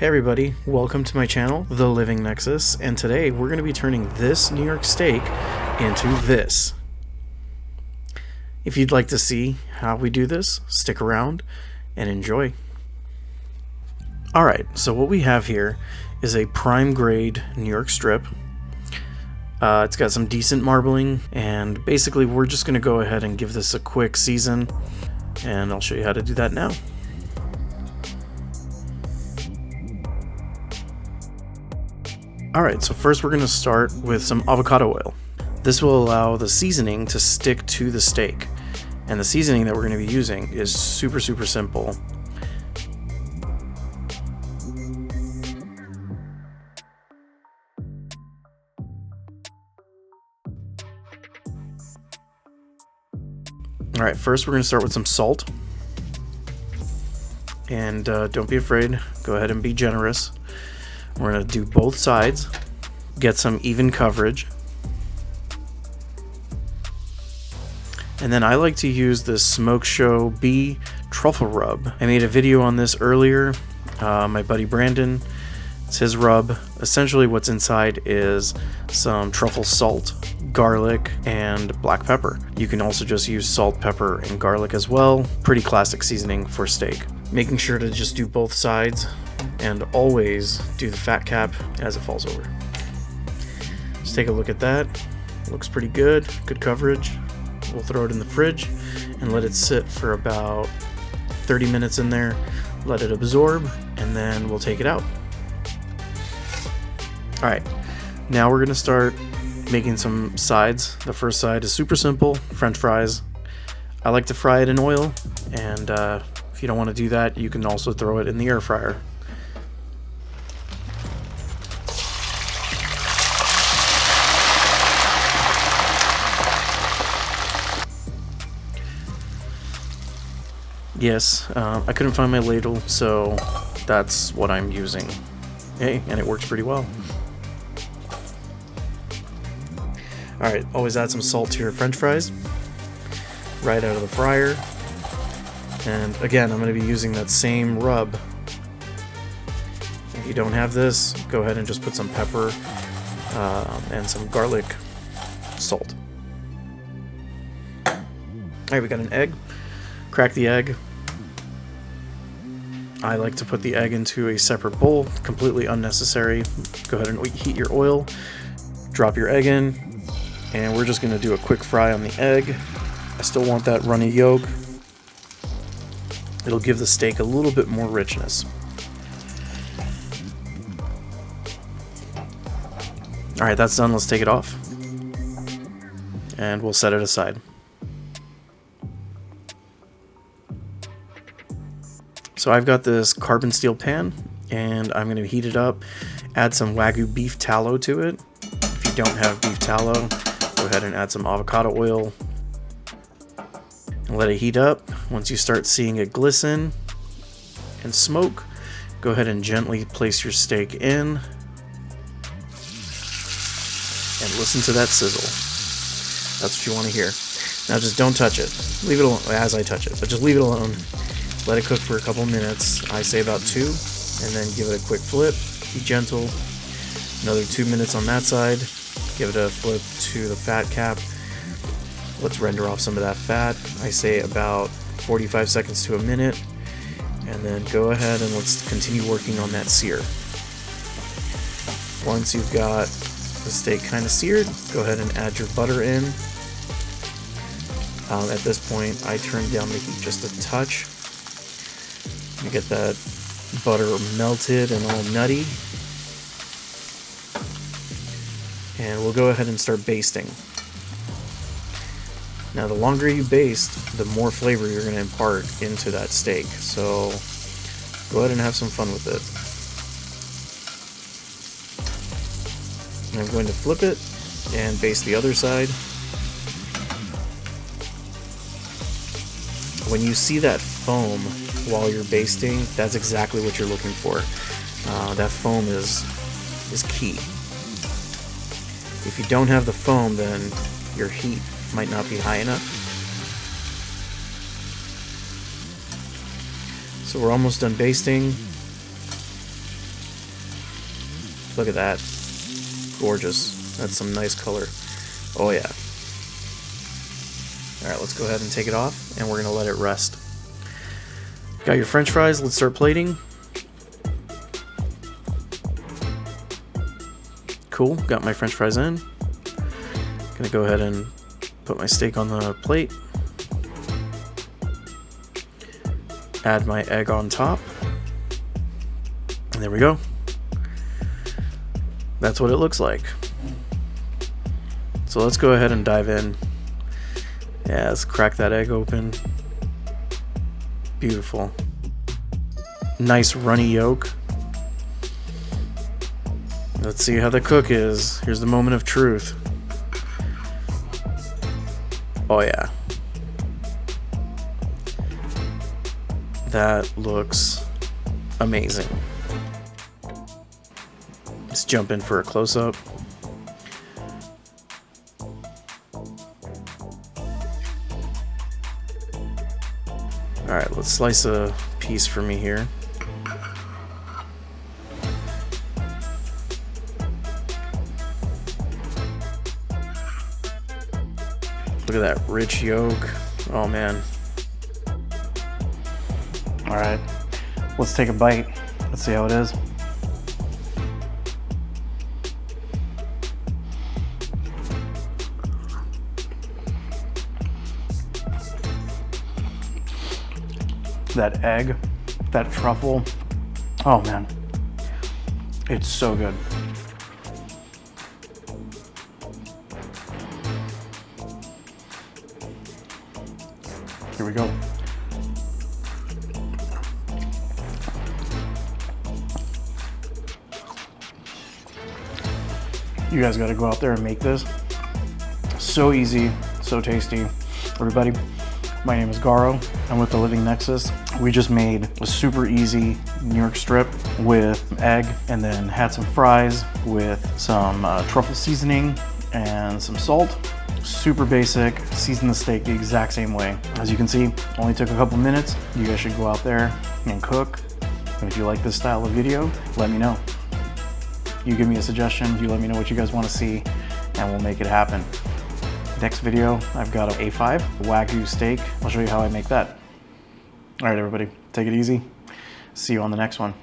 Hey everybody, welcome to my channel, The Living Nexus, and today we're going to be turning this New York steak into this. If you'd like to see how we do this, stick around and enjoy. Alright, so what we have here is a prime grade New York strip. It's got some decent marbling, and basically we're just going to go ahead and give this a quick season, and I'll show you how to do that now. Alright, so first we're going to start with some avocado oil. This will allow the seasoning to stick to the steak. And the seasoning that we're going to be using is super simple. Alright, first we're going to start with some salt. And don't be afraid, go ahead and be generous. We're going to do both sides, get some even coverage. And then I like to use the SmokeshowB truffle rub. I made a video on this earlier, my buddy Brandon, it's his rub. Essentially what's inside is some truffle salt, garlic, and black pepper. You can also just use salt, pepper, and garlic as well. Pretty classic seasoning for steak. Making sure to just do both sides and always do the fat cap as it falls over. Just take a look at that. Looks pretty good, good coverage. We'll throw it in the fridge and let it sit for about 30 minutes in there, let it absorb, and then we'll take it out. Alright, now we're going to start making some sides. The first side is super simple, French fries. I like to fry it in oil, and if you don't want to do that, you can also throw it in the air fryer. Yes, I couldn't find my ladle, so that's what I'm using. Hey, and it works pretty well. Alright, always add some salt to your French fries. Right out of the fryer. And again, I'm going to be using that same rub. If you don't have this, go ahead and just put some pepper and some garlic salt. Alright, we got an egg. Crack the egg. I like to put the egg into a separate bowl, completely unnecessary. Go ahead and heat your oil, drop your egg in, and we're just going to do a quick fry on the egg. I still want that runny yolk. It'll give the steak a little bit more richness. Alright, that's done. Let's take it off. And we'll set it aside. So I've got this carbon steel pan, and I'm going to heat it up, add some wagyu beef tallow to it. If you don't have beef tallow, go ahead and add some avocado oil and let it heat up. Once you start seeing it glisten and smoke, go ahead and gently place your steak in and listen to that sizzle. That's what you want to hear. Now just don't touch it. Leave it alone as I touch it, but just leave it alone. Let it cook for a couple minutes. I say about 2, and then give it a quick flip. Be gentle. Another 2 minutes on that side. Give it a flip to the fat cap. Let's render off some of that fat. I say about 45 seconds to a minute. And then go ahead and let's continue working on that sear. Once you've got the steak kind of seared, go ahead and add your butter in. At this point, I turn down the heat just a touch. You get that butter melted and all nutty. And we'll go ahead and start basting. Now the longer you baste, the more flavor you're going to impart into that steak. So go ahead and have some fun with it. And I'm going to flip it and baste the other side. When you see that foam while you're basting, that's exactly what you're looking for. That foam is key. If you don't have the foam, then your heat might not be high enough. So we're almost done basting. Look at that. Gorgeous. That's some nice color. Oh yeah. Alright, let's go ahead and take it off, and we're going to let it rest. Got your french fries, let's start plating. Cool, got my french fries in. Gonna go ahead and put my steak on the plate. Add my egg on top. And there we go. That's what it looks like. So let's go ahead and dive in. Yeah, let's crack that egg open. Beautiful. Nice runny yolk. Let's see how the cook is. Here's the moment of truth. Oh yeah. That looks amazing. Let's jump in for a close-up. Alright, let's slice a piece for me here. Look at that rich yolk. Oh man. Alright, let's take a bite. Let's see how it is. That egg, that truffle. Oh man, it's so good. Here we go. You guys got to go out there and make this. So easy, so tasty. Everybody, my name is Garo. I'm with the Living Nexus. We just made a super easy New York strip with egg, and then had some fries with some truffle seasoning and some salt. Super basic. Season the steak the exact same way. As you can see, only took a couple minutes. You guys should go out there and cook. And if you like this style of video, let me know. You give me a suggestion, you let me know what you guys want to see, and we'll make it happen. Next video, I've got an A5 wagyu steak. I'll show you how I make that. All right, everybody, take it easy. See you on the next one.